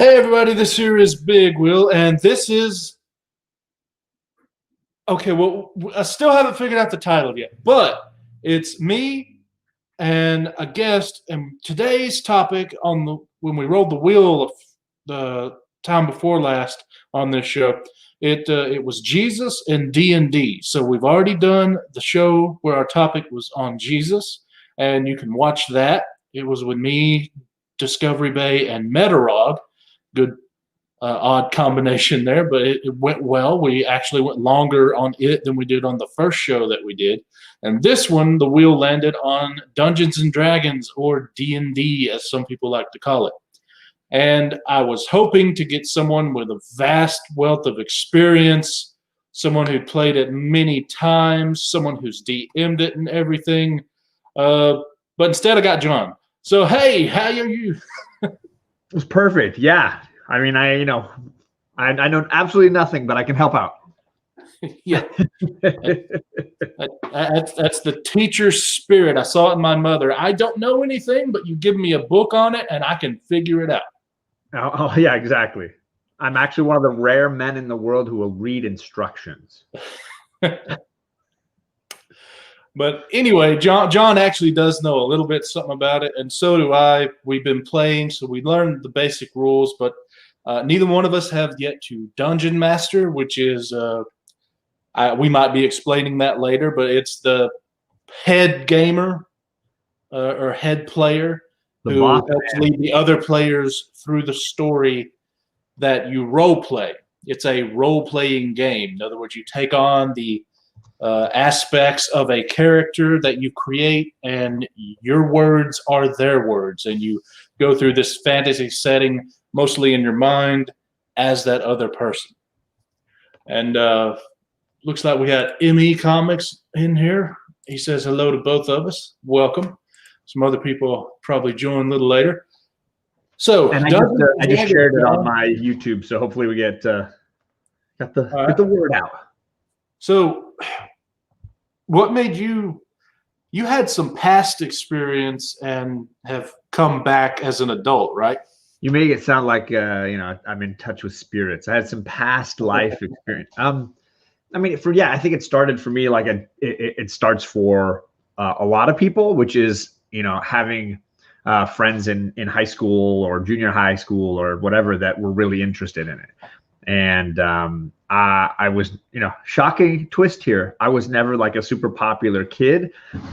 Hey everybody, this here is Big Will, and this is okay. Well, I still haven't figured out the title yet, but it's me and a guest. And today's topic on the when we rolled the wheel of the time before last on this show, it was Jesus and D&D. So we've already done the show where our topic was on Jesus, and you can watch that. It was with me, Discovery Bay, and Metarog. Good odd combination there, but it went well. We actually went longer on it than we did on the first show that we did. And this one, the wheel landed on Dungeons and Dragons, or D&D, as some people like to call it. And I was hoping to get someone with a vast wealth of experience, someone who played it many times, someone who's DM'd it and everything. But instead I got John. So, hey, how are you? It was perfect. Yeah. I mean, I know absolutely nothing, but I can help out. Yeah. That's the teacher's spirit. I saw it in my mother. I don't know anything, but you give me a book on it and I can figure it out. Oh yeah, exactly. I'm actually one of the rare men in the world who will read instructions. But anyway, John actually does know a little bit something about it, and so do I. We've been playing, so we learned the basic rules, but neither one of us have yet to Dungeon Master, which is, we might be explaining that later, but it's the head gamer or head player who helps lead the other players through the story that you role play. It's a role-playing game. In other words, you take on the aspects of a character that you create, and your words are their words, and you go through this fantasy setting mostly in your mind as that other person. And looks like we got ME Comics in here. He says hello to both of us. Welcome. Some other people probably join a little later. So, and I just shared it on my YouTube, so hopefully we get the word out. So, what made you had some past experience and have come back as an adult, right? You make it sound like I'm in touch with spirits. I had some past life experience. I mean, I think it started for me like it starts for a lot of people, which is having friends in high school or junior high school or whatever that were really interested in it. And I was, shocking twist here. I was never like a super popular kid,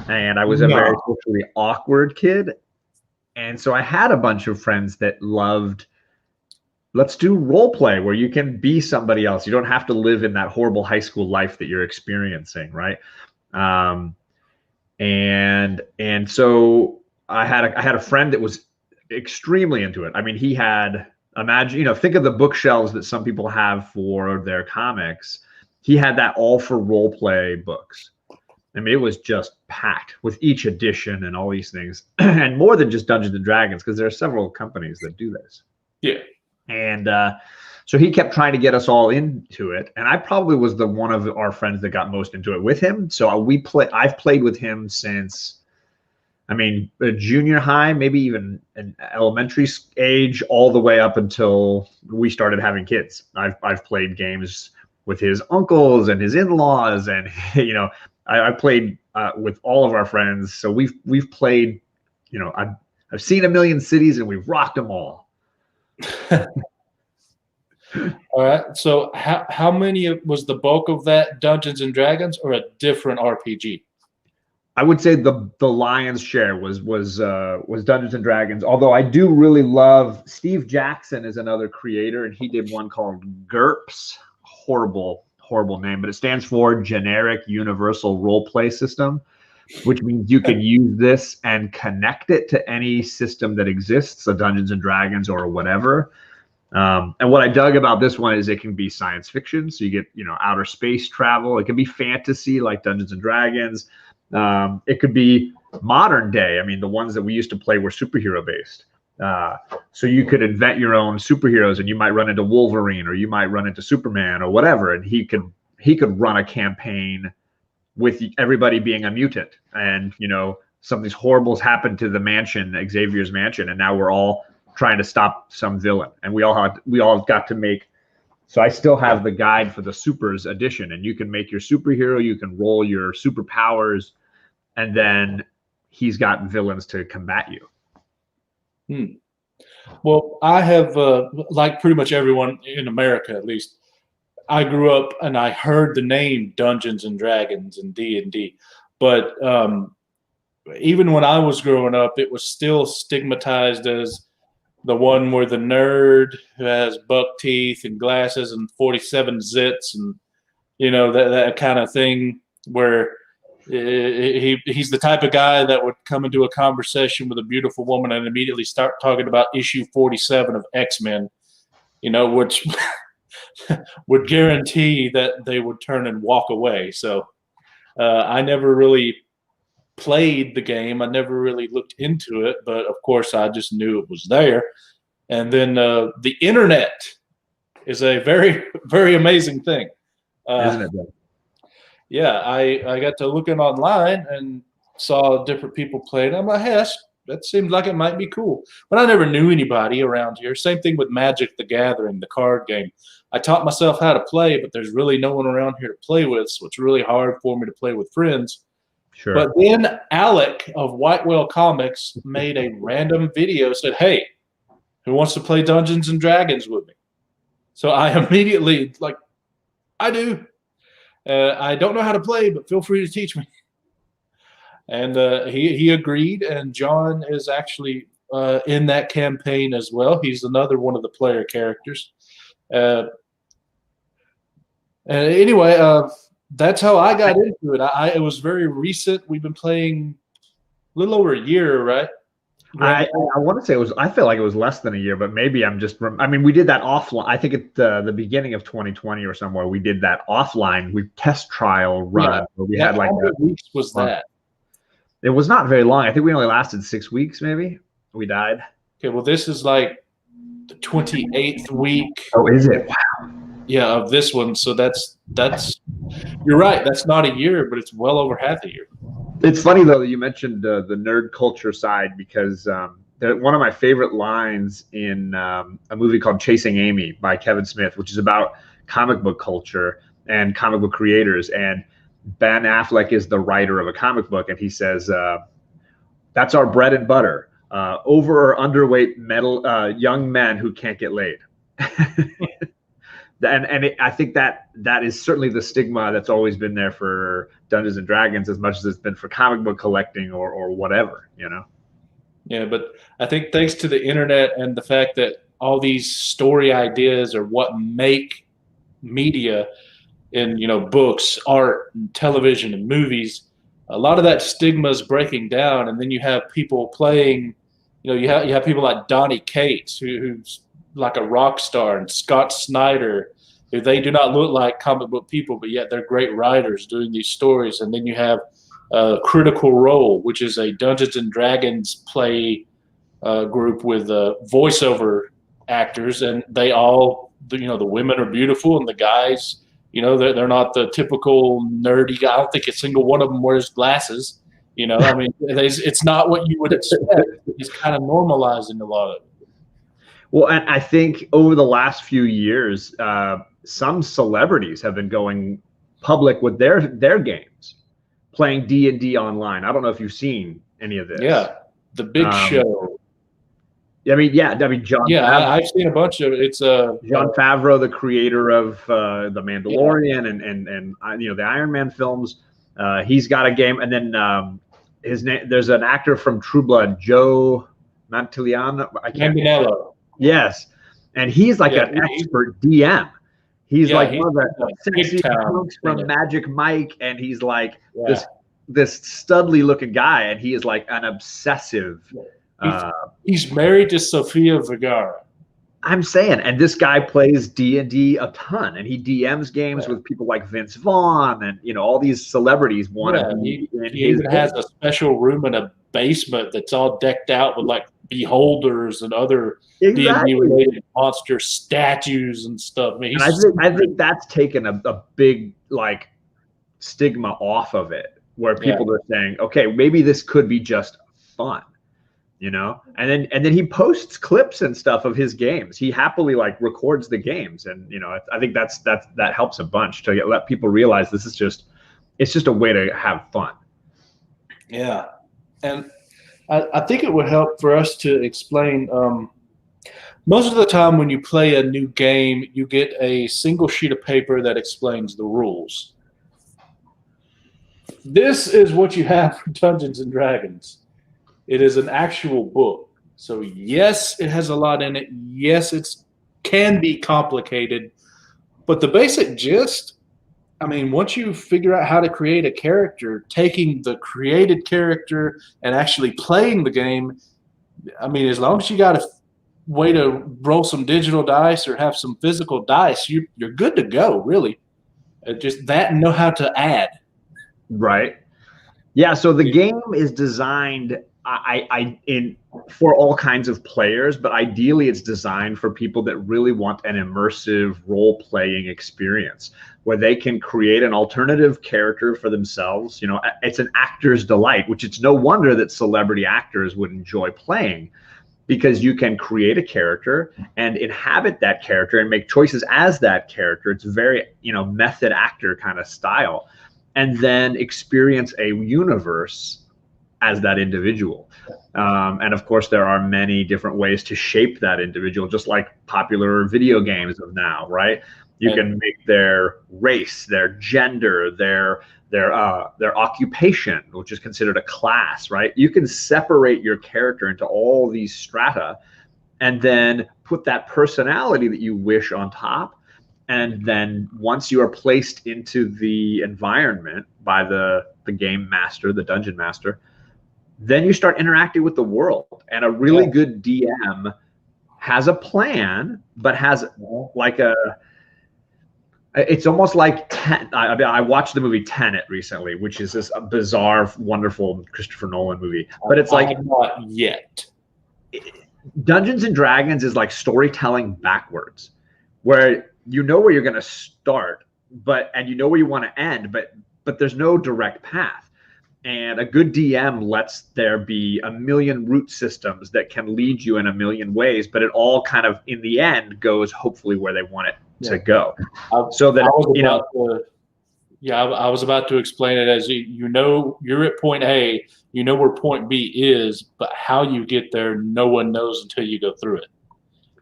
and I was a very socially awkward kid. And so I had a bunch of friends that loved, let's do role play where you can be somebody else. You don't have to live in that horrible high school life that you're experiencing, right? And so I had a friend that was extremely into it. I mean, he had, imagine, think of the bookshelves that some people have for their comics. He had that all for role play books. I mean, it was just packed with each edition and all these things, and more than just Dungeons and Dragons, because there are several companies that do this. Yeah. And so he kept trying to get us all into it, and I probably was the one of our friends that got most into it with him. So I've played with him since, junior high, maybe even an elementary age, all the way up until we started having kids. I've played games with his uncles and his in-laws, and I played with all of our friends. So we've played, I've seen a million cities and we've rocked them all. All right. So how many was the bulk of that Dungeons and Dragons or a different RPG? I would say the lion's share was Dungeons and Dragons. Although I do really love Steve Jackson is another creator, and he did one called GURPS. Horrible name, but it stands for Generic Universal Role Play System, which means you can use this and connect it to any system that exists, so Dungeons and Dragons or whatever. And what I dug about this one is it can be science fiction, so you get outer space travel. It can be fantasy like Dungeons and Dragons. It could be modern day. I mean, the ones that we used to play were superhero based. So you could invent your own superheroes, and you might run into Wolverine, or you might run into Superman or whatever, and he could run a campaign with everybody being a mutant, and something's horrible has happened to the mansion, Xavier's mansion, and now we're all trying to stop some villain, and we all got to make. So I still have the guide for the Supers edition, and you can make your superhero, you can roll your superpowers, and then he's got villains to combat you. Well, I have, like pretty much everyone in America, at least, I grew up and I heard the name Dungeons and Dragons and D&D, but even when I was growing up, it was still stigmatized as the one where the nerd who has buck teeth and glasses and 47 zits and, you know, that kind of thing, where he's the type of guy that would come into a conversation with a beautiful woman and immediately start talking about issue 47 of X-Men, you know, which would guarantee that they would turn and walk away. So I never really played the game. I never really looked into it, but of course I just knew it was there. And then the internet is a very, very amazing thing. Isn't it, bro? Yeah, I got to looking online and saw different people playing. I'm like, hey, that seems like it might be cool. But I never knew anybody around here. Same thing with Magic the Gathering, the card game. I taught myself how to play, but there's really no one around here to play with, so it's really hard for me to play with friends. Sure. But then Alec of White Whale Comics made a random video, said, hey, who wants to play Dungeons and Dragons with me? So I immediately, like, I do. I don't know how to play, but feel free to teach me. And he agreed, and John is actually in that campaign as well. He's another one of the player characters. And anyway, that's how I got into it. It was very recent. We've been playing a little over a year, right? I want to say I feel like it was less than a year, but maybe I mean, we did that offline. I think at the beginning of 2020 or somewhere, we did that offline. We test trial run. Yeah. Where we had like how many weeks was that? It was not very long. I think we only lasted 6 weeks, maybe. We died. Okay, well, this is like the 28th week. Oh, is it? Wow. Yeah, of this one. So that's you're right. That's not a year, but it's well over half a year. It's funny though that you mentioned the nerd culture side, because one of my favorite lines in a movie called Chasing Amy by Kevin Smith, which is about comic book culture and comic book creators. And Ben Affleck is the writer of a comic book, and he says, "That's our bread and butter: over or underweight young men who can't get laid." I think that is certainly the stigma that's always been there for Dungeons and Dragons, as much as it's been for comic book collecting or whatever, you know. Yeah, but I think thanks to the internet and the fact that all these story ideas are what make media in, you know, books, art, and television, and movies, a lot of that stigma is breaking down. And then you have people playing, you know, you have people like Donnie Cates, who's like a rock star, and Scott Snyder, who they do not look like comic book people, but yet they're great writers doing these stories. And then you have Critical Role, which is a Dungeons and Dragons play group with voiceover actors, and they all, you know, the women are beautiful, and the guys, you know, they're not the typical nerdy guy. I don't think a single one of them wears glasses. You know, I mean, it's not what you would expect. It's kind of normalizing a lot of it. Well, and I think over the last few years, some celebrities have been going public with their games, playing D&D online. I don't know if you've seen any of this. Yeah, The Big Show. I mean, John. Yeah, Favreau, I've seen a bunch of it. It's Jon Favreau, the creator of The Mandalorian and you know, the Iron Man films. He's got a game, and then his name. There's an actor from True Blood, Joe Manganiello. Manganiello. Yes, and he's like an expert DM. He's like one of the sexy punks from Magic Mike, and he's like this studly looking guy, and he is like an obsessive. He's married to Sofia Vergara. I'm saying, and this guy plays D&D a ton, and he DMs games with people like Vince Vaughn, and you know, all these celebrities want to be in he even has a special room in a basement that's all decked out with like beholders and other D&D related monster statues and stuff. I mean, I think that's taken a big like stigma off of it, where people are saying, okay, maybe this could be just fun. you know. And then he posts clips and stuff of his games. He happily like records the games, and you know, I think that helps a bunch to let people realize this is just, it's just a way to have fun. Yeah, and I think it would help for us to explain. Most of the time, when you play a new game, you get a single sheet of paper that explains the rules. This is what you have for Dungeons and Dragons. It is an actual book. So yes, it has a lot in it. Yes, it can be complicated, but the basic gist, I mean, once you figure out how to create a character, taking the created character and actually playing the game, I mean, as long as you got a way to roll some digital dice or have some physical dice, you're good to go, really. Just that and know how to add. Right. Yeah. So the game is designed for all kinds of players, but ideally it's designed for people that really want an immersive role-playing experience where they can create an alternative character for themselves. You know, it's an actor's delight, which it's no wonder that celebrity actors would enjoy playing, because you can create a character and inhabit that character and make choices as that character. It's very, you know, method actor kind of style, and then experience a universe as that individual. And of course, there are many different ways to shape that individual, just like popular video games of now, right? You can make their race, their gender, their occupation, which is considered a class, right? You can separate your character into all these strata and then put that personality that you wish on top. And then once you are placed into the environment by the game master, the dungeon master, then you start interacting with the world. And a really good DM has a plan, but has like it's almost like I watched the movie Tenet recently, which is this bizarre, wonderful Christopher Nolan movie. But it's like, not yet. Dungeons and Dragons is like storytelling backwards, where you know where you're going to start, and you know where you want to end, but there's no direct path. And a good DM lets there be a million root systems that can lead you in a million ways, but it all kind of, in the end, goes hopefully where they want it to go. So that, I was about to explain it as you know, you're at point A, you know where point B is, but how you get there, no one knows until you go through it.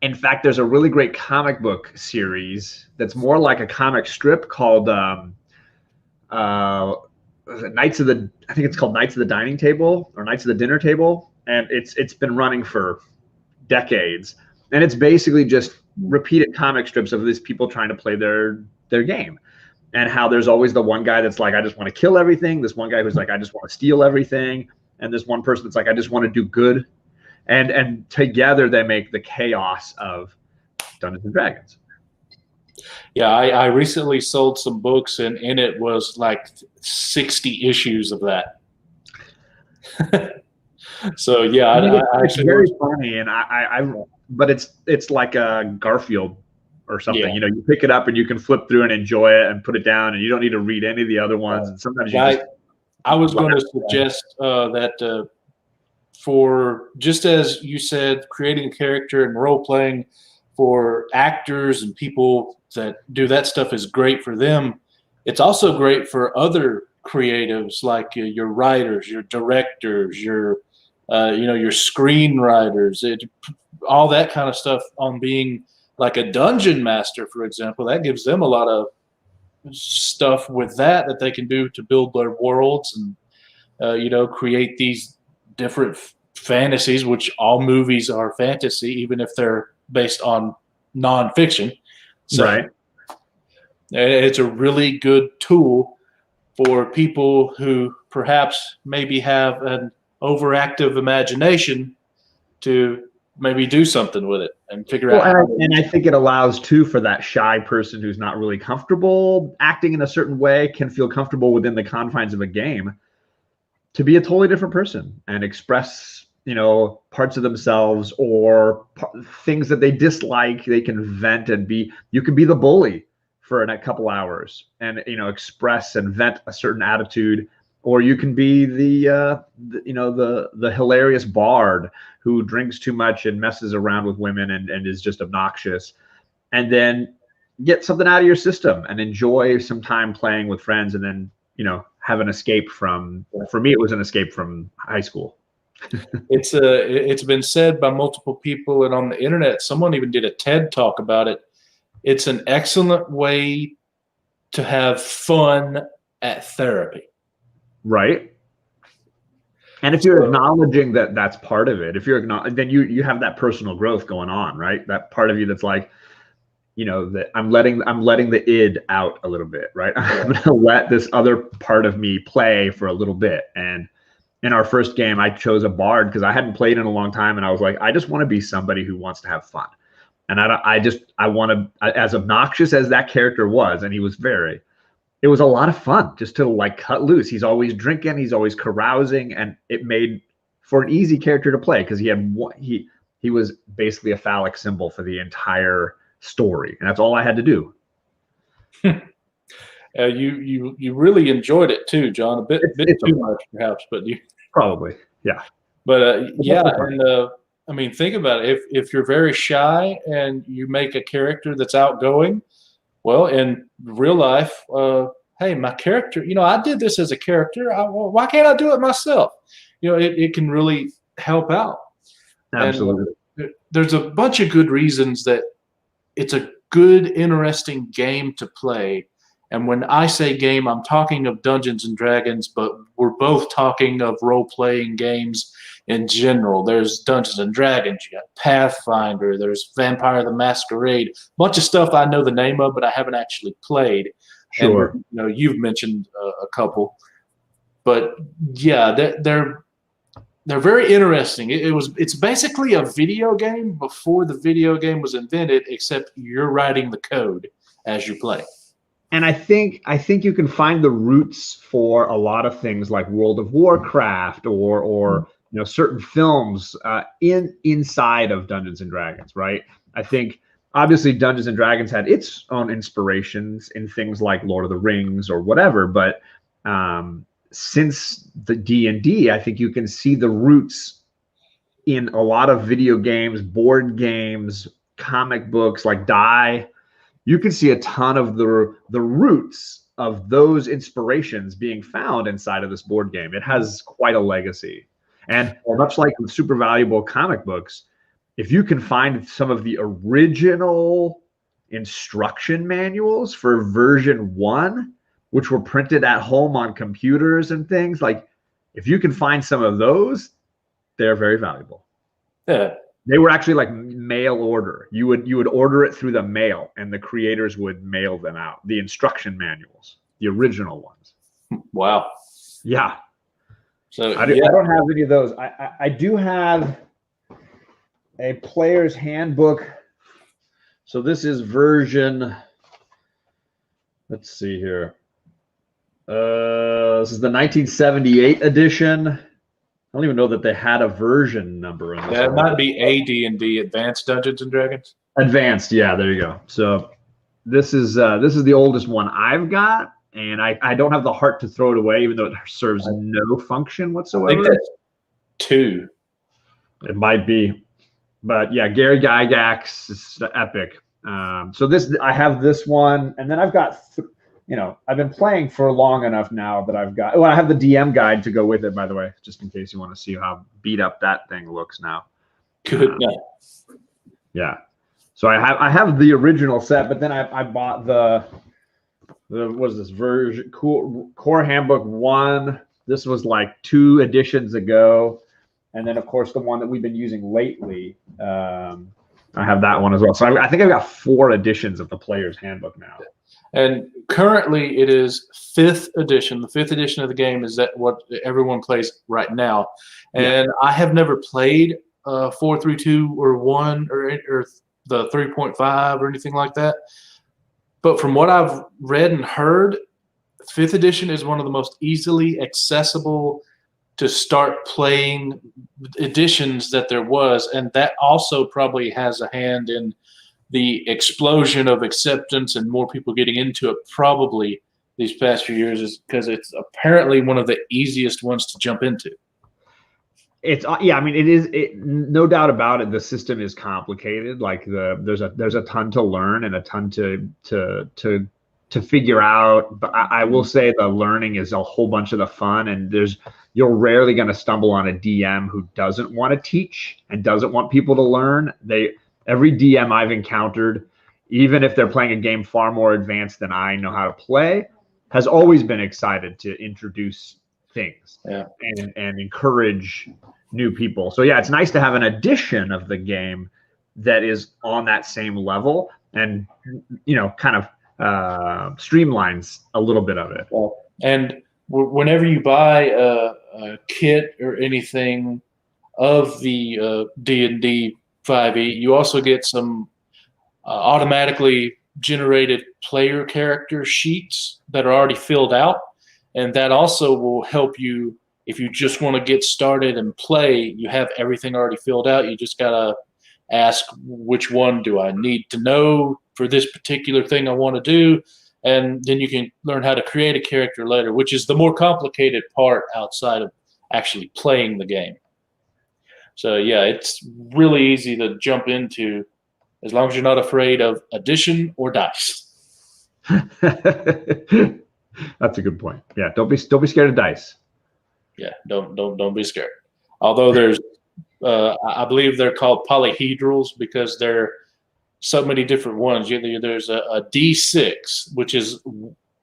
In fact, there's a really great comic book series that's more like a comic strip called Knights of the, I think it's called Knights of the Dining Table or Knights of the Dinner Table, and it's been running for decades, and it's basically just repeated comic strips of these people trying to play their game, and how there's always the one guy that's like, I just want to kill everything, this one guy who's like, I just want to steal everything, and this one person that's like, I just want to do good, and together they make the chaos of Dungeons and Dragons. Yeah, I recently sold some books, and in it was like 60 issues of that. So yeah, I it's very funny, and but it's like a Garfield or something. Yeah. You know, you pick it up and you can flip through and enjoy it and put it down, and you don't need to read any of the other ones. And sometimes I was going to suggest that for, just as you said, creating a character and role playing for actors and people that do that stuff is great for them. It's also great for other creatives, like your writers, your directors, your your screenwriters, all that kind of stuff. On being like a dungeon master, for example, that gives them a lot of stuff with that they can do to build their worlds and create these different fantasies, which all movies are fantasy, even if they're based on nonfiction. So right. It's a really good tool for people who perhaps maybe have an overactive imagination to maybe do something with it and figure out. And I think it allows too, for that shy person who's not really comfortable acting in a certain way, can feel comfortable within the confines of a game to be a totally different person and express, parts of themselves or things that they dislike. They can vent and you can be the bully for a couple hours and, express and vent a certain attitude Or you can be the hilarious bard who drinks too much and messes around with women and is just obnoxious, and then get something out of your system and enjoy some time playing with friends, and then have an escape from. For me, it was an escape from high school. It's been said by multiple people, and on the internet, someone even did a TED talk about it. It's an excellent way to have fun at therapy. Right. And if you're acknowledging that that's part of it, if you're then you have that personal growth going on, right? That part of you that's like, that I'm letting the id out a little bit, right? I'm gonna let this other part of me play for a little bit. And in our first game, I chose a bard because I hadn't played in a long time, and I was like, I just want to be somebody who wants to have fun. And I want to, as obnoxious as that character was, and he was it was a lot of fun just to like cut loose. He's always drinking, he's always carousing, and it made for an easy character to play because he was basically a phallic symbol for the entire story, and that's all I had to do. You really enjoyed it too, John. A bit too much, perhaps, but you probably, yeah. But yeah, and I mean, think about it. If you're very shy and you make a character that's outgoing, well, in real life, hey, my character, I did this as a character. Why can't I do it myself? It can really help out. Absolutely. And there's a bunch of good reasons that it's a good, interesting game to play. And when I say game, I'm talking of Dungeons and Dragons, but we're both talking of role-playing games in general. There's Dungeons and Dragons, you got Pathfinder, there's Vampire the Masquerade, a bunch of stuff I know the name of, but I haven't actually played. Sure. And, you've mentioned a couple, but yeah, they're very interesting. It's basically a video game before the video game was invented, except you're writing the code as you play. And I think you can find the roots for a lot of things like World of Warcraft or certain films inside of Dungeons and Dragons, right? I think obviously Dungeons and Dragons had its own inspirations in things like Lord of the Rings or whatever, but since the D&D, I think you can see the roots in a lot of video games, board games, comic books like Die. You can see a ton of the roots of those inspirations being found inside of this board game. It has quite a legacy. And much like with super valuable comic books, if you can find some of the original instruction manuals for version 1, which were printed at home on computers and things, like if you can find some of those, they're very valuable. Yeah. They were actually like mail order. You would order it through the mail, and the creators would mail them out. The instruction manuals, the original ones. Wow. Yeah. So I don't have any of those. I do have a player's handbook. So this is version. Let's see here. This is the 1978 edition. I don't even know that they had a version number in this. Yeah, it might be AD&D, Advanced Dungeons and Dragons. Advanced, yeah, there you go. So this is the oldest one I've got, and I don't have the heart to throw it away, even though it serves no function whatsoever. I think that's 2. It might be, but yeah, Gary Gygax is epic. So I have this one, and then I've got. I've been playing for long enough now that I have the DM guide to go with it, by the way, just in case you want to see how beat up that thing looks now. Good. Yeah. So I have the original set, but then I bought the what is this version? Core Handbook 1. This was like 2 editions ago. And then, of course, the one that we've been using lately. I have that one as well. So I think I've got 4 editions of the Player's Handbook now. And currently it is 5th edition. The 5th edition of the game is that what everyone plays right now. And I have never played 4.3.2 or 1 or the 3.5 or anything like that. But from what I've read and heard, 5th edition is one of the most easily accessible to start playing editions that there was. And that also probably has a hand in the explosion of acceptance and more people getting into it probably these past few years is because it's apparently one of the easiest ones to jump into. It's yeah, I mean it is no doubt about it. The system is complicated. Like there's a ton to learn and a ton to figure out. But I will say the learning is a whole bunch of the fun, and you're rarely going to stumble on a DM who doesn't want to teach and doesn't want people to learn. Every DM I've encountered, even if they're playing a game far more advanced than I know how to play, has always been excited to introduce things and encourage new people. So yeah, it's nice to have an edition of the game that is on that same level and kind of streamlines a little bit of it. And whenever you buy a kit or anything of the D&D 5e, you also get some automatically generated player character sheets that are already filled out, and that also will help you if you just want to get started and play. You have everything already filled out. You just gotta ask, which one do I need to know for this particular thing I want to do, and then you can learn how to create a character later, which is the more complicated part outside of actually playing the game. So yeah, it's really easy to jump into as long as you're not afraid of addition or dice. That's a good point. Yeah, don't be scared of dice. Yeah, don't be scared. Although there's, I believe they're called polyhedrals because they're so many different ones. There's a D6, which is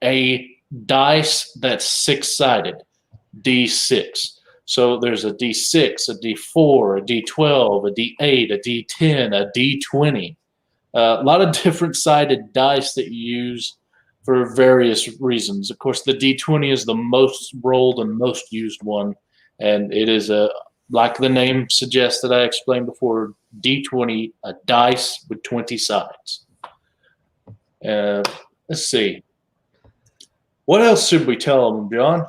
a dice that's six-sided, D6. So there's a D6, a D4, a D12, a D8, a D10, a D20. A lot of different sided dice that you use for various reasons. Of course, the D20 is the most rolled and most used one, and it is like the name suggests that I explained before, D20, a dice with 20 sides. Let's see. What else should we tell them, John?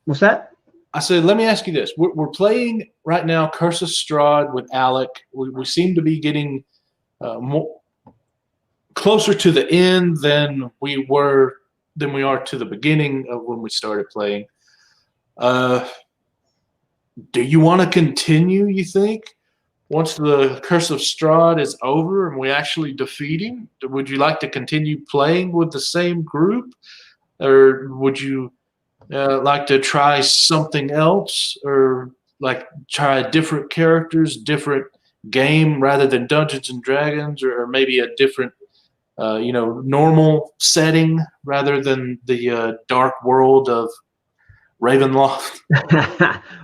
What's that? I said, let me ask you this. We're playing right now Curse of Strahd with Alec. We seem to be getting more closer to the end than we are to the beginning of when we started playing. Do you want to continue, you think? Once the Curse of Strahd is over and we actually defeat him, would you like to continue playing with the same group? Or would you like to try something else, or like try different characters, different game rather than Dungeons and Dragons, or maybe a different, normal setting rather than the dark world of Ravenloft?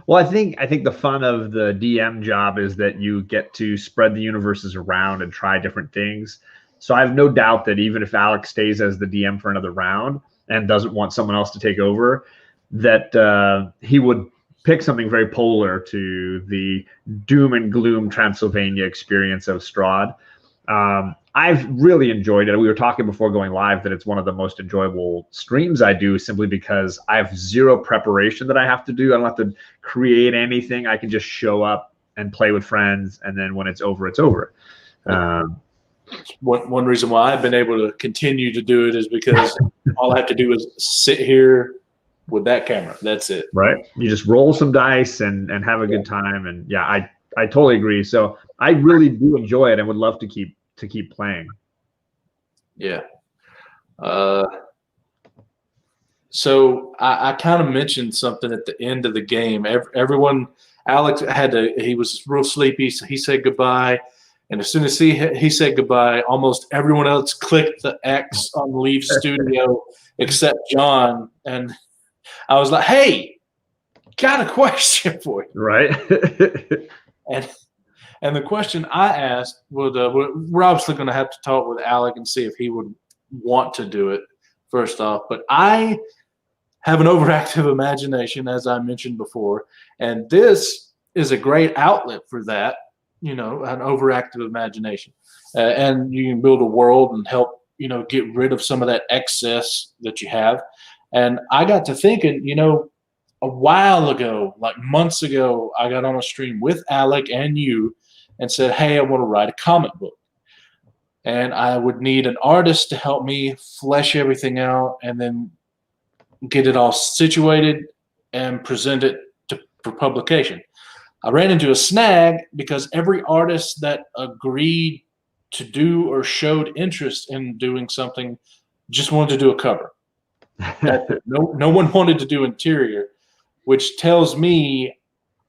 Well, I think the fun of the DM job is that you get to spread the universes around and try different things. So I have no doubt that even if Alex stays as the DM for another round and doesn't want someone else to take over, that he would pick something very polar to the doom and gloom Transylvania experience of Strahd. I've really enjoyed it. We were talking before going live that it's one of the most enjoyable streams I do, simply because I have zero preparation that I have to do. I don't have to create anything. I can just show up and play with friends, and then when it's over, it's over. One reason why I've been able to continue to do it is because all I have to do is sit here with that camera. That's it. Right. You just roll some dice and have a good time. And yeah, I totally agree. So I really do enjoy it and would love to keep playing. Yeah. So I kind of mentioned something at the end of the game. Everyone, Alex he was real sleepy, so he said goodbye. And as soon as he said goodbye, almost everyone else clicked the X on Leave Studio except John. And I was like, hey, got a question for you. Right. And the question I asked would we're obviously going to have to talk with Alec and see if he would want to do it first off. But I have an overactive imagination, as I mentioned before, and this is a great outlet for that. An overactive imagination, and you can build a world and help get rid of some of that excess that you have. And I got to thinking, a while ago, like months ago, I got on a stream with Alec and you and said, hey, I want to write a comic book. and I would need an artist to help me flesh everything out and then get it all situated and present it for publication. I ran into a snag because every artist that agreed to do or showed interest in doing something just wanted to do a cover. No one wanted to do interior, which tells me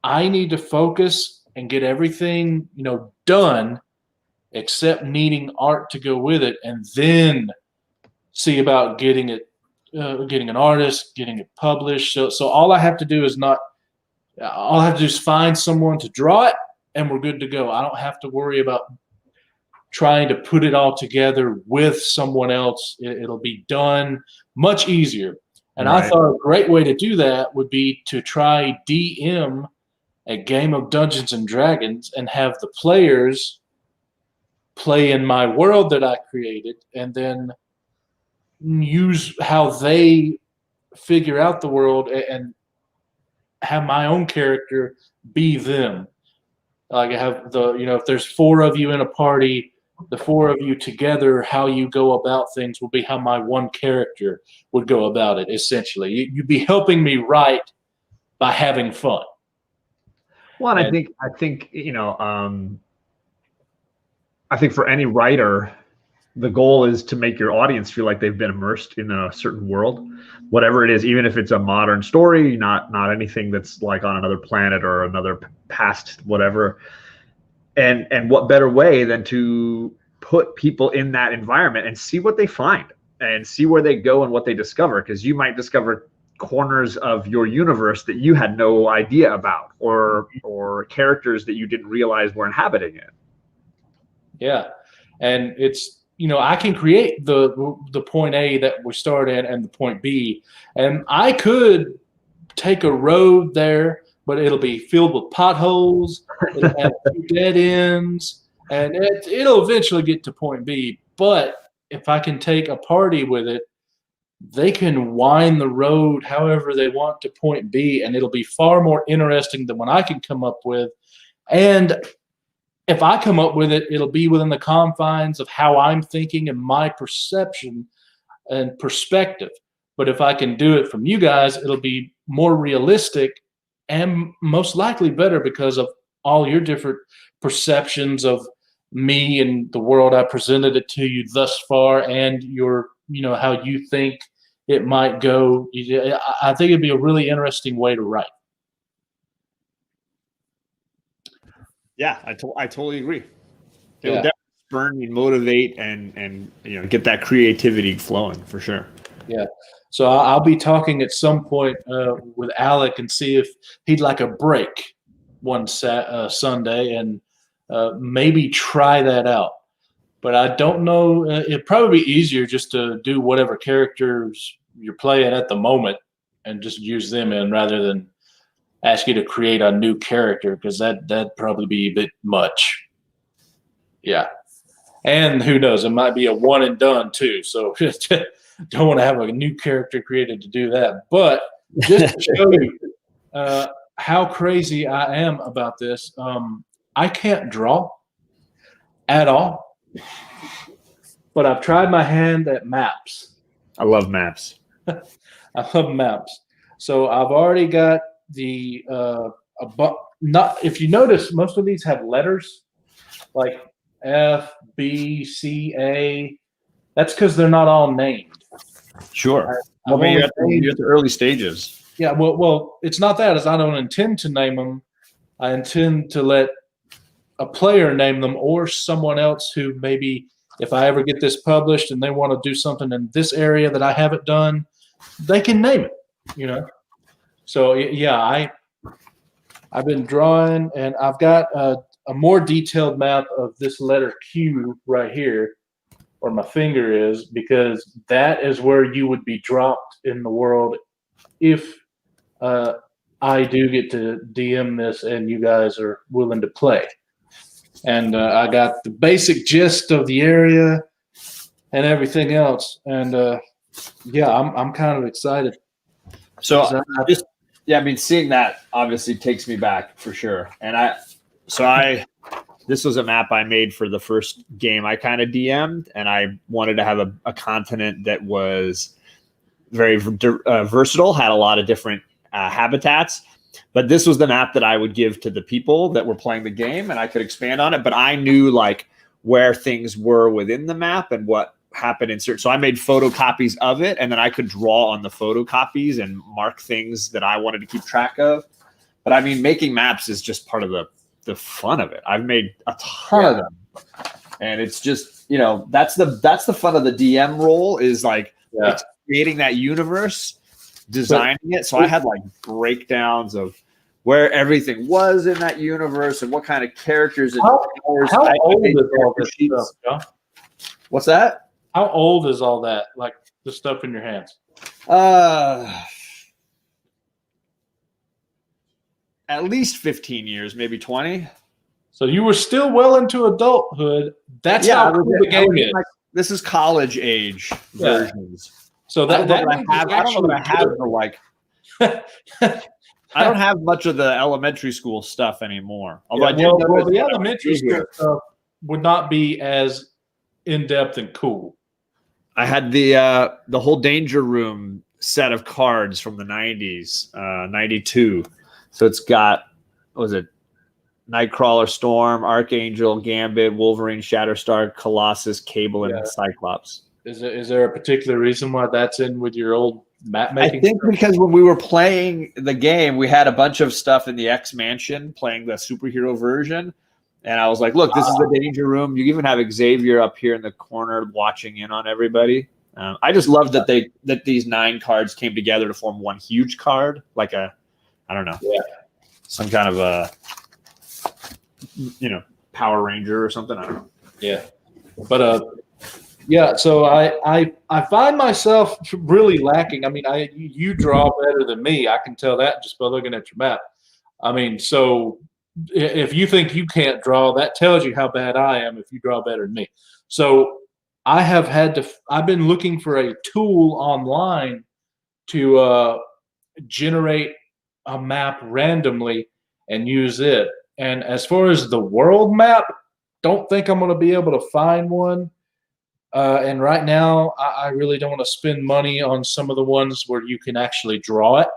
I need to focus and get everything, done except needing art to go with it, and then see about getting it, getting an artist, getting it published. So all I have to do is find someone to draw it, and we're good to go. I don't have to worry about trying to put it all together with someone else. It'll be done much easier. And right. I thought a great way to do that would be to try DM a game of Dungeons and Dragons and have the players play in my world that I created, and then use how they figure out the world and have my own character be them. Like I have if there's 4 of you in a party, the 4 of you together, how you go about things will be how my one character would go about it, essentially. You'd be helping me write by having fun. Well, and I think I think for any writer, the goal is to make your audience feel like they've been immersed in a certain world, whatever it is, even if it's a modern story, not anything that's like on another planet or another past whatever. And what better way than to put people in that environment and see what they find and see where they go and what they discover, because you might discover corners of your universe that you had no idea about, or characters that you didn't realize were inhabiting it. Yeah, and it's I can create the point A that we start at and the point B, and I could take a road there, but it'll be filled with potholes, it'll have dead ends, and it'll eventually get to point B. But if I can take a party with it, they can wind the road however they want to point B, and it'll be far more interesting than what I can come up with. And if I come up with it, it'll be within the confines of how I'm thinking and my perception and perspective. But if I can do it from you guys, it'll be more realistic and most likely better because of all your different perceptions of me and the world I presented it to you thus far, and your, how you think it might go. I think it'd be a really interesting way to write. Yeah, I totally agree. It will definitely spur and motivate and get that creativity flowing for sure. Yeah. So I'll be talking at some point with Alec and see if he'd like a break one Sunday and maybe try that out. But I don't know. It'd probably be easier just to do whatever characters you're playing at the moment and just use them in rather than ask you to create a new character, because that'd probably be a bit much. Yeah. And who knows, it might be a one and done too. So don't want to have a new character created to do that. But just to show you how crazy I am about this, I can't draw at all. But I've tried my hand at maps. I love maps. I love maps. So I've already got the if you notice, most of these have letters like F, B, C, A. That's because they're not all named. Sure. I mean, you're at the early stages. Yeah. Well, it's not that. As I don't intend to name them. I intend to let a player name them, or someone else who maybe, if I ever get this published and they want to do something in this area that I haven't done, they can name it. So yeah, I've been drawing, and I've got a more detailed map of this letter Q right here, where my finger is, because that is where you would be dropped in the world if I do get to DM this and you guys are willing to play. And I got the basic gist of the area and everything else, and I'm kind of excited. So seeing that obviously takes me back for sure. And I this was a map I made for the first game I kind of DM'd, and I wanted to have a continent that was very versatile, had a lot of different habitats. But this was the map that I would give to the people that were playing the game, and I could expand on it. But I knew like where things were within the map and what happened in certain. So I made photocopies of it, and then I could draw on the photocopies and mark things that I wanted to keep track of. But I mean, making maps is just part of the fun of it. I've made a ton of them, and it's just, you know, that's the fun of the DM role, is like creating that universe, designing it. So I had like breakdowns of where everything was in that universe and what kind of characters and powers. How old is all this stuff, John? What's that? How old is all that? Like the stuff in your hands? At least 15 years, maybe 20. So you were still well into adulthood. That's how cool the game is. This is college age versions. So I don't know that I have the like. I don't have much of the elementary school stuff anymore. Although the elementary school stuff would not be as in depth and cool. I had the whole Danger Room set of cards from the 90s, 92. So it's got, what was it? Nightcrawler, Storm, Archangel, Gambit, Wolverine, Shatterstar, Colossus, Cable, and Cyclops. Is there a particular reason why that's in with your old map making? I think because when we were playing the game, we had a bunch of stuff in the X Mansion playing the superhero version. And I was like, look, this is the Danger Room. You even have Xavier up here in the corner watching in on everybody. I just love that these 9 cards came together to form one huge card, like I don't know, some kind of a, Power Ranger or something. I don't know. Yeah, but so I find myself really lacking. I mean, you draw better than me. I can tell that just by looking at your map. I mean, so if you think you can't draw, that tells you how bad I am if you draw better than me. So I've been looking for a tool online to generate a map randomly and use it. And as far as the world map, don't think I'm going to be able to find one. And right now, I really don't want to spend money on some of the ones where you can actually draw it.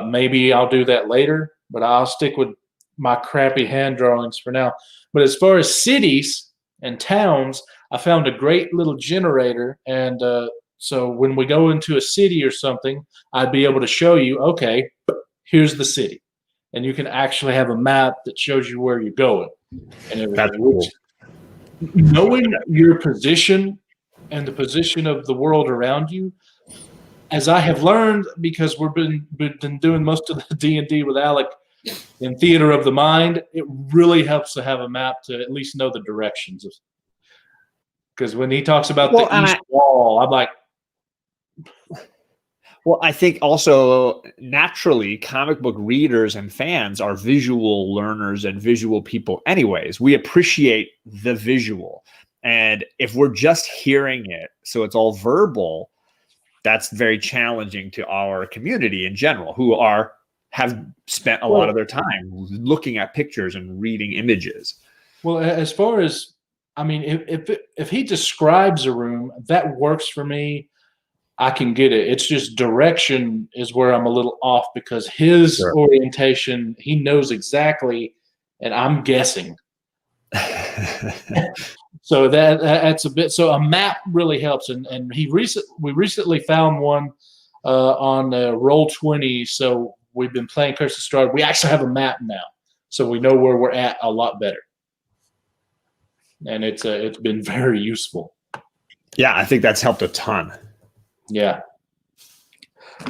Maybe I'll do that later, but I'll stick with my crappy hand drawings for now. But as far as cities and towns, I found a great little generator. And so when we go into a city or something, I'd be able to show you, okay, here's the city. And you can actually have a map that shows you where you're going. And everything. That's cool. Knowing your position and the position of the world around you, as I have learned, because we've been doing most of the D&D with Alec in Theater of the Mind, it really helps to have a map to at least know the directions. Because when he talks about the east wall, I'm like... Well, I think also naturally comic book readers and fans are visual learners and visual people anyways. We appreciate the visual. And if we're just hearing it, so it's all verbal, that's very challenging to our community in general, who have spent a lot of their time looking at pictures and reading images. Well, as far as, I mean, if he describes a room, that works for me. I can get it. It's just direction is where I'm a little off, because his orientation, he knows exactly, and I'm guessing. So that's a bit. So a map really helps, and we recently found one on Roll20. So we've been playing Curse of Strahd. We actually have a map now, so we know where we're at a lot better, and it's been very useful. Yeah, I think that's helped a ton. Yeah.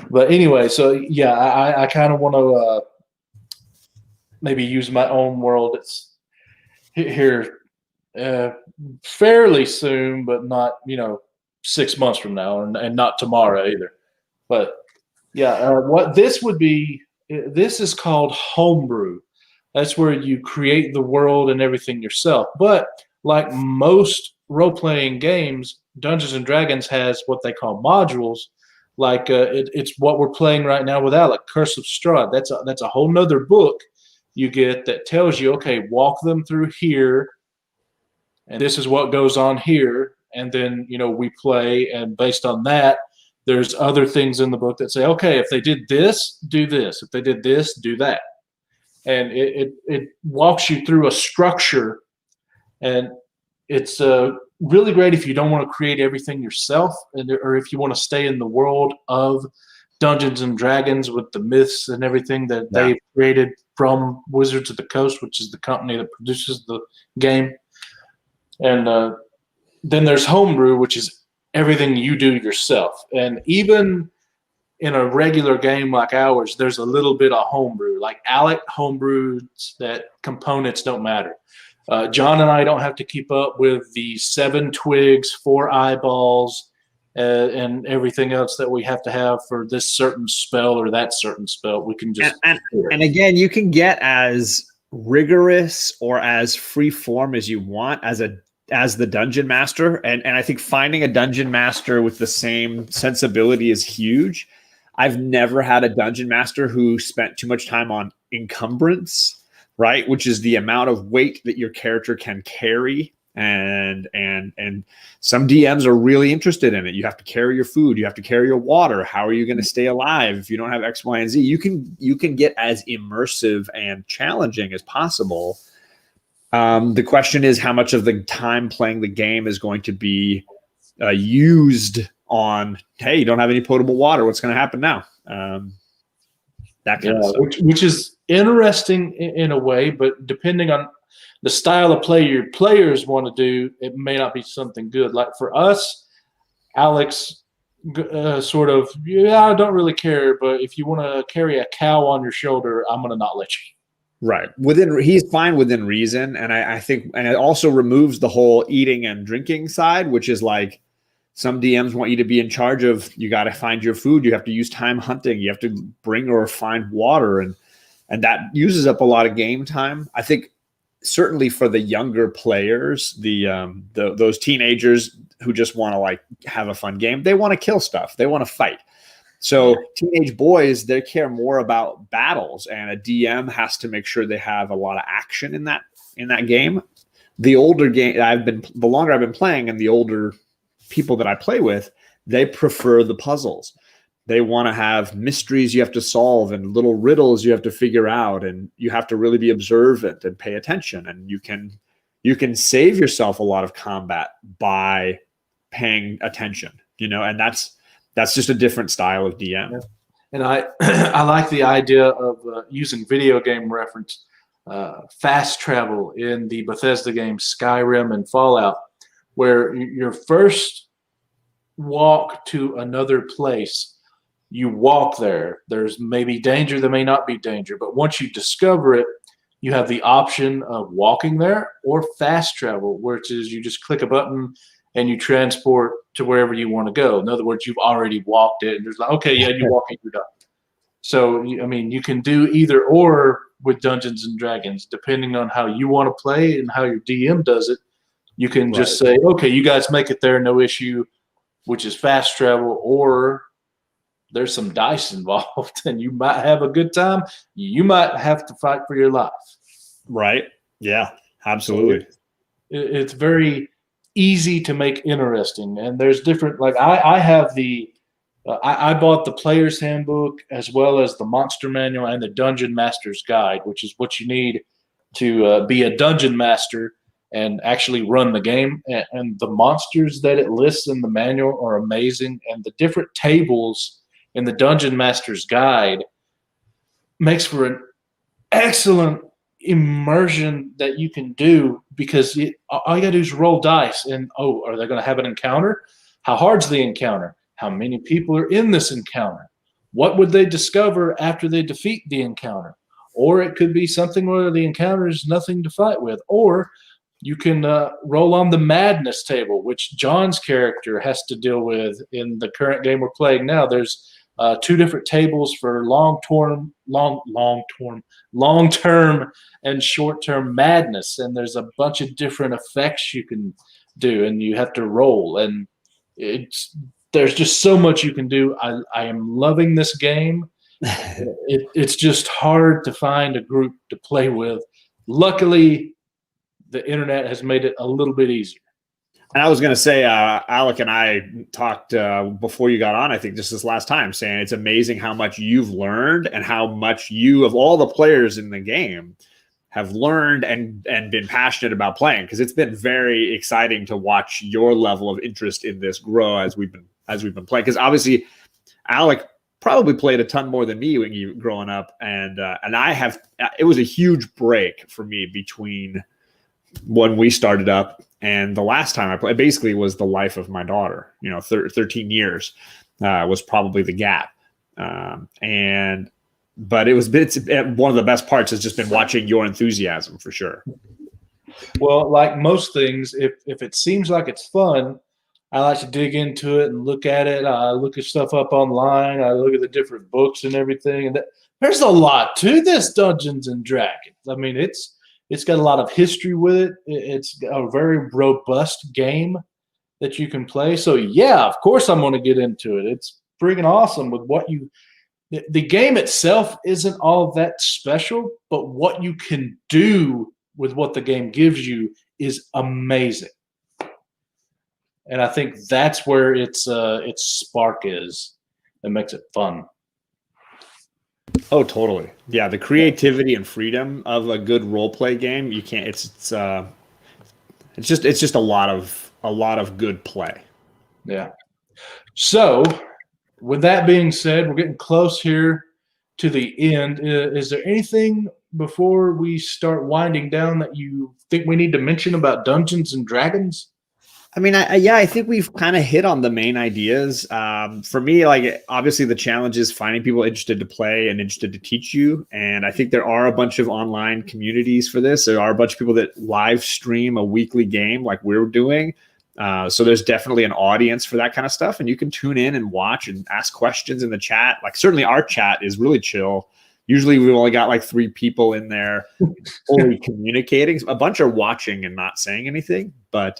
But anyway, so yeah, I kind of want to maybe use my own world. It's here fairly soon, but not 6 months from now, and not tomorrow either. But yeah, what this would be, this is called homebrew. That's where you create the world and everything yourself. But like most role-playing games, Dungeons and Dragons has what they call modules. Like it's what we're playing right now with Alec, Curse of Strahd. That's a whole nother book you get that tells you, okay, walk them through here, and this is what goes on here. And then, we play, and based on that, there's other things in the book that say, okay, if they did this, do this. If they did this, do that. And it walks you through a structure, and it's really great if you don't want to create everything yourself, or if you want to stay in the world of Dungeons and Dragons with the myths and everything that they've created from Wizards of the Coast, which is the company that produces the game. And then there's homebrew, which is everything you do yourself. And even in a regular game like ours, there's a little bit of homebrew. Like Alec homebrews that components don't matter. John and I don't have to keep up with the 7 twigs, 4 eyeballs, and everything else that we have to have for this certain spell or that certain spell. We can just and again, you can get as rigorous or as free form as you want as the dungeon master, and I think finding a dungeon master with the same sensibility is huge. I've never had a dungeon master who spent too much time on encumbrance, right? Which is the amount of weight that your character can carry. And some DMs are really interested in it. You have to carry your food. You have to carry your water. How are you going to stay alive if you don't have X, Y, and Z? You can get as immersive and challenging as possible. The question is how much of the time playing the game is going to be used on, hey, you don't have any potable water. What's going to happen now? That kind of stuff. Which is interesting in a way, but depending on the style of play your players want to do, it may not be something good. Like for us, Alex sort of, I don't really care, but if you want to carry a cow on your shoulder, I'm going to not let you. Right. He's fine within reason. And I think, and it also removes the whole eating and drinking side, which is like some DMs want you to be in charge of, you got to find your food. You have to use time hunting. You have to bring or find water. And that uses up a lot of game time. I think certainly for the younger players, those teenagers who just want to like have a fun game, they want to kill stuff. They want to fight. So teenage boys, they care more about battles, and a DM has to make sure they have a lot of action in that game. The older game the longer I've been playing, and the older people that I play with, they prefer the puzzles. They want to have mysteries you have to solve and little riddles you have to figure out, and you have to really be observant and pay attention. And you can save yourself a lot of combat by paying attention, and that's just a different style of DM. Yeah. And I like the idea of using video game reference, fast travel in the Bethesda games Skyrim and Fallout, where your first walk to another place, you walk there. There's maybe danger, there may not be danger, but once you discover it, you have the option of walking there or fast travel, which is you just click a button and you transport to wherever you want to go. In other words, you've already walked it, and there's like, okay, yeah, you walk it, you're done. So, you can do either or with Dungeons and Dragons, depending on how you want to play and how your DM does it. You can just say, okay, you guys make it there, no issue, which is fast travel, or there's some dice involved, and you might have a good time. You might have to fight for your life. Right. Yeah, absolutely. So it's very easy to make interesting, and there's different, like I have I bought the player's handbook as well as the monster manual and the dungeon master's guide, which is what you need to be a dungeon master and actually run the game. And the monsters that it lists in the manual are amazing, and the different tables in the dungeon master's guide makes for an excellent immersion that you can do, because all you gotta do is roll dice, and are they going to have an encounter? How hard's the encounter? How many people are in this encounter? What would they discover after they defeat the encounter? Or it could be something where the encounter is nothing to fight with. Or you can roll on the madness table, which John's character has to deal with in the current game we're playing now. There's 2 different tables for long-term and short-term madness, and there's a bunch of different effects you can do, and you have to roll, and there's just so much you can do. I am loving this game, It's just hard to find a group to play with. Luckily, the internet has made it a little bit easier. And I was going to say, Alec and I talked before you got on, I think just this last time, saying it's amazing how much you've learned and how much you, of all the players in the game, have learned and been passionate about playing, because it's been very exciting to watch your level of interest in this grow as we've been playing. Because obviously, Alec probably played a ton more than me when you growing up, and I have. It was a huge break for me between when we started up and the last time I played. Basically, was the life of my daughter. 13 years was probably the gap, but it's one of the best parts has just been watching your enthusiasm for sure. Well, like most things, if it seems like it's fun, I like to dig into it and look at it. I look at stuff up online. I look at the different books and everything. And there's a lot to this Dungeons and Dragons. I mean, it's got a lot of history with it. It's a very robust game that you can play. So yeah, of course I'm going to get into it. It's freaking awesome with what the game itself isn't all that special, but what you can do with what the game gives you is amazing. And I think that's where its spark is that makes it fun. Oh, totally. Yeah, the creativity and freedom of a good role play game, you can't. It's just a lot of good play. Yeah. So, with that being said, we're getting close here to the end. Is there anything before we start winding down that you think we need to mention about Dungeons and Dragons? I mean, I think we've kind of hit on the main ideas. For me, like obviously the challenge is finding people interested to play and interested to teach you. And I think there are a bunch of online communities for this. There are a bunch of people that live stream a weekly game like we're doing. So there's definitely an audience for that kind of stuff. And you can tune in and watch and ask questions in the chat. Like certainly our chat is really chill. Usually we've only got like 3 people in there fully communicating. A bunch are watching and not saying anything, but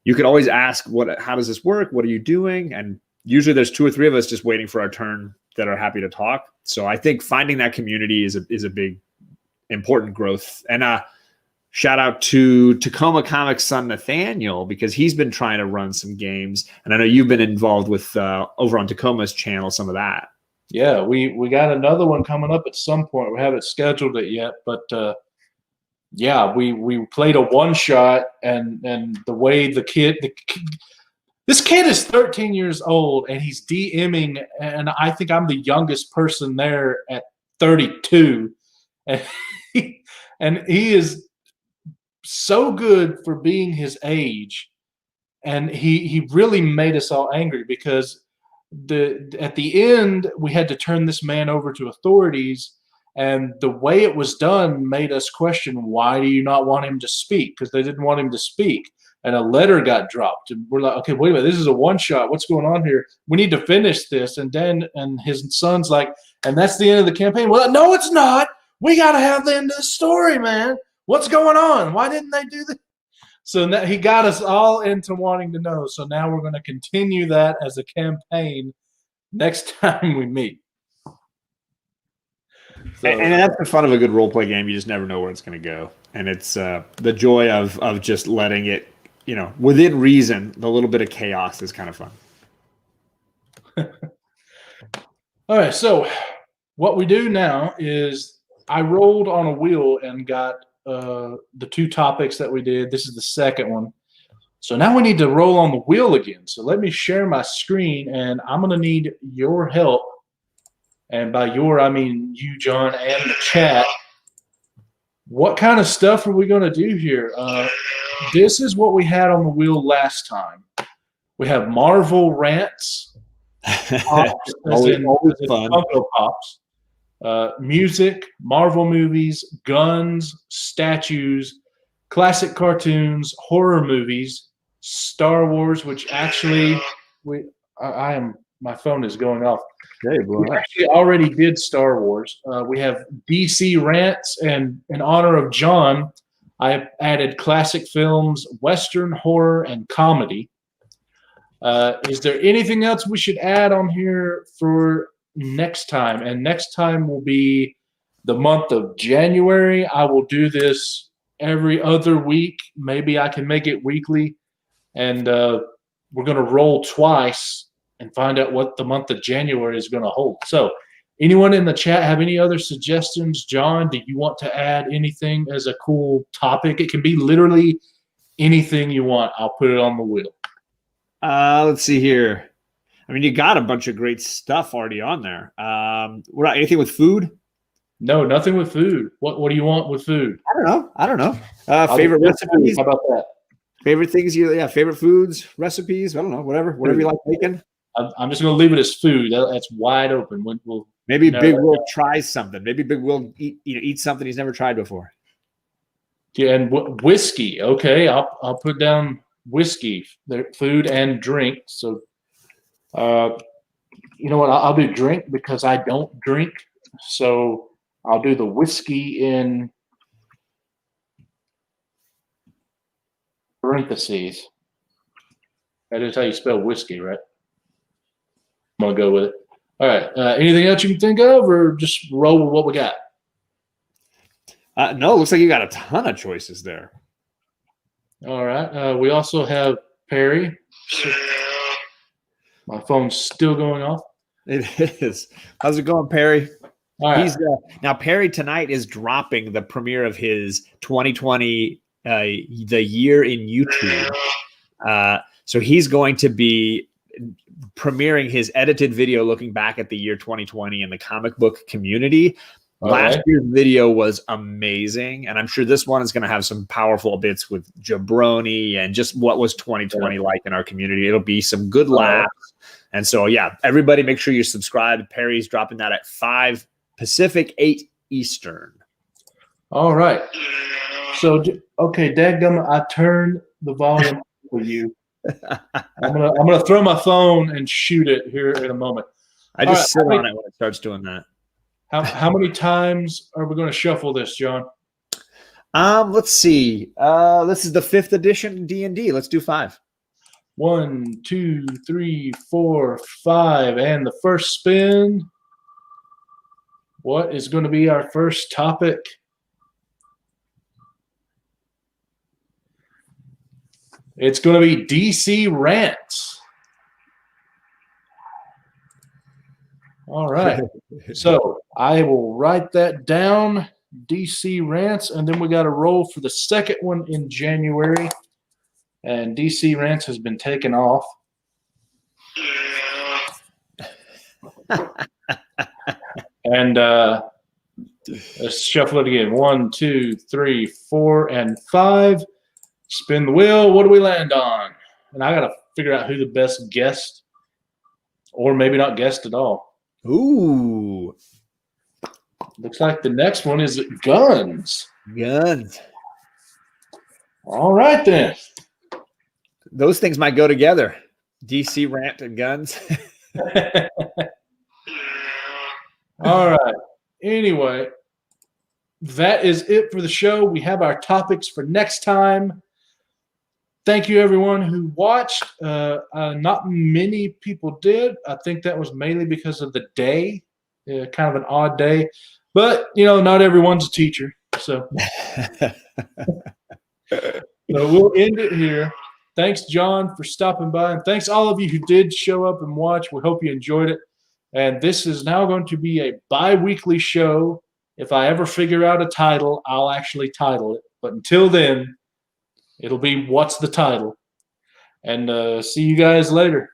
you could always ask, how does this work? What are you doing? And usually there's 2 or 3 of us just waiting for our turn that are happy to talk. So I think finding that community is a big, important growth. And shout out to Tacoma Comics' son, Nathaniel, because he's been trying to run some games. And I know you've been involved with over on Tacoma's channel, some of that. Yeah, we got another one coming up at some point. We haven't scheduled it yet, but yeah, we played a one-shot, and the way this kid is 13 years old, and he's DMing, and I think I'm the youngest person there at 32, and he is so good for being his age, and he really made us all angry because at the end we had to turn this man over to authorities. And the way it was done made us question, why do you not want him to speak? Because they didn't want him to speak. And a letter got dropped. And we're like, okay, wait a minute. This is a one-shot. What's going on here? We need to finish this. And Dan and his son's like, and that's the end of the campaign. Well, no, it's not. We got to have the end of the story, man. What's going on? Why didn't they do that? So now he got us all into wanting to know. So now we're going to continue that as a campaign next time we meet. So, and that's the fun of a good role play game. You just never know where it's going to go, and it's the joy of just letting it, within reason. The little bit of chaos is kind of fun. All right, so what we do now is I rolled on a wheel and got the 2 topics that we did. This is the second one. So now we need to roll on the wheel again. So let me share my screen, and I'm going to need your help. And by your, I mean you, John, and the chat. What kind of stuff are we going to do here? This is what we had on the wheel last time. We have Marvel rants, pops, always fun. Funko Pops, music, Marvel movies, guns, statues, classic cartoons, horror movies, Star Wars, which actually my phone is going off. Okay, we actually already did Star Wars. We have DC rants, and in honor of John, I added classic films, Western, horror, and comedy. Is there anything else we should add on here for next time. And next time will be the month of January. I will do this every other week. Maybe I can make it weekly. And we're going to roll twice and find out what the month of January is going to hold. So, anyone in the chat have any other suggestions? John, do you want to add anything as a cool topic? It can be literally anything you want. I'll put it on the wheel. Let's see here. I mean, you got a bunch of great stuff already on there. Anything with food? No, nothing with food. What do you want with food? I don't know. Favorite recipes? How about that? Favorite things favorite foods, recipes, I don't know, whatever you like making. I'm just going to leave it as food. That's wide open. Maybe Big Will tries something. Maybe Big Will eat something he's never tried before. Yeah, and whiskey. Okay, I'll put down whiskey, food and drink. So, you know what? I'll do drink because I don't drink. So I'll do the whiskey in parentheses. That is how you spell whiskey, right? I'm gonna go with it. All right. Anything else you can think of, or just roll with what we got? No, looks like you got a ton of choices there. All right. We also have Perry. My phone's still going off. It is. How's it going, Perry? All right. Now Perry tonight is dropping the premiere of his 2020 the year in YouTube. So he's going to be premiering his edited video looking back at the year 2020 in the comic book community. Last year's video was amazing, and I'm sure this one is going to have some powerful bits with jabroni and just what was 2020 like in our community. It'll be some good laughs. And so, yeah, everybody make sure you subscribe. Perry's dropping that at 5 Pacific, 8 Eastern. All right. So, okay, dadgummit, I turned the volume for you. I'm gonna throw my phone and shoot it here in a moment. I just sit on it when it starts doing that. How many times are we going to shuffle this, John? Let's see. This is the 5th edition DnD. Let's do 5. 1, 2, 3, 4, 5, and the first spin. What is going to be our first topic? It's going to be DC rants. All right. So I will write that down, DC rants, and then we got to roll for the second one in January. And DC rants has been taken off. And let's shuffle it again. 1, 2, 3, 4, and 5. Spin the wheel. What do we land on? And I got to figure out who the best guest, or maybe not guest at all. Ooh. Looks like the next one is guns. Guns. All right, then. Those things might go together. DC rant and guns. All right. Anyway, that is it for the show. We have our topics for next time. Thank you, everyone who watched. Not many people did. I think that was mainly because of the day, kind of an odd day. But, not everyone's a teacher. So, we'll end it here. Thanks, John, for stopping by. And thanks all of you who did show up and watch. We hope you enjoyed it. And this is now going to be a bi-weekly show. If I ever figure out a title, I'll actually title it. But until then, it'll be What's the Title? And see you guys later.